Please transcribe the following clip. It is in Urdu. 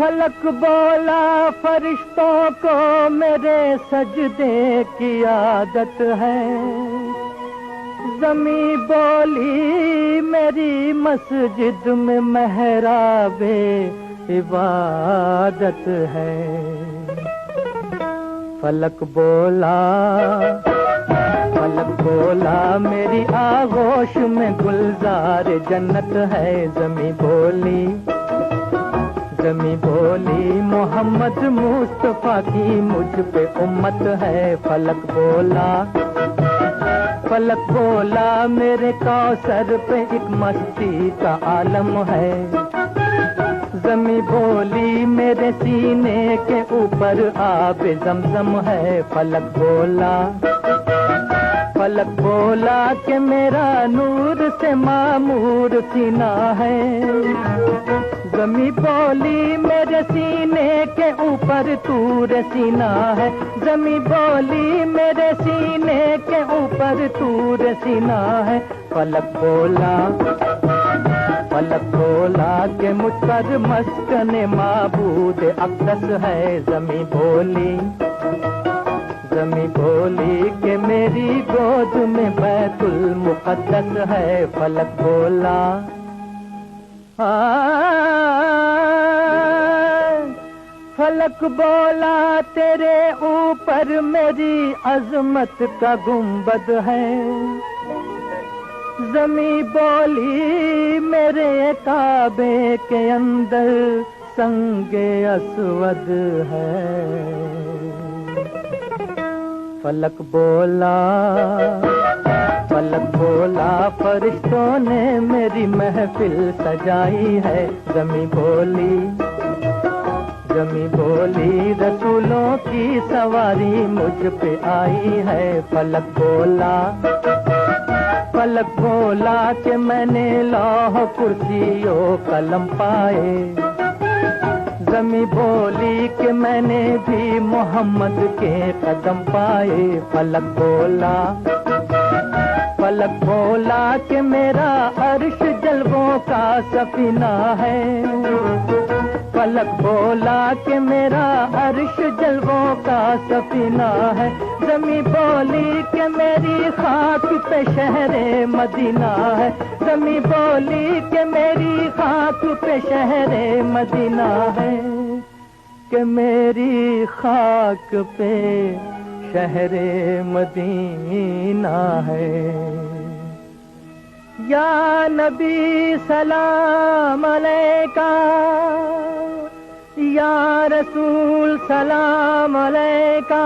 فلک بولا فرشتوں کو میرے سجدے کی عادت ہے، زمین بولی میری مسجد میں محراب عبادت ہے۔ فلک بولا میری آغوش میں گلزار جنت ہے، زمین بولی محمد مصطفیٰ کی مجھ پہ امت ہے۔ فلک بولا میرے کوثر پہ ایک مستی کا عالم ہے، زمین بولی میرے سینے کے اوپر آب زمزم ہے۔ فلک بولا کہ میرا نور سے معمور سینہ ہے، زمین بولی میرے سینے کے اوپر طور سینہ ہے، زمین بولی میرے سینے کے اوپر طور سینہ ہے۔ فلک بولا کہ مجھ پر مسکن معبود اقدس ہے، زمین بولی کہ میری گود میں بیت المقدس ہے۔ فلک بولا تیرے اوپر میری عظمت کا گنبد ہے، زمین بولی میرے کعبے کے اندر سنگ اسود ہے۔ فلک بولا فرشتوں نے میری محفل سجائی ہے، زمین بولی رسولوں کی سواری مجھ پہ آئی ہے۔ فلک بولا کہ میں نے لوح کرسی و قلم پائے، زمین بولی کہ میں نے بھی محمد کے قدم پائے۔ فلک بولا کہ میرا عرش جلووں کا سفینہ ہے، فلک بولا کہ میرا عرش جلووں کا سفینہ ہے، زمین بولی کہ میری خاک پہ شہر مدینہ ہے، زمین بولی کہ میری خاک پہ شہر مدینہ ہے، کہ میری خاک پہ شہر مدینہ ہے۔ یا نبی سلام علیکہ، یا رسول سلام علیکہ،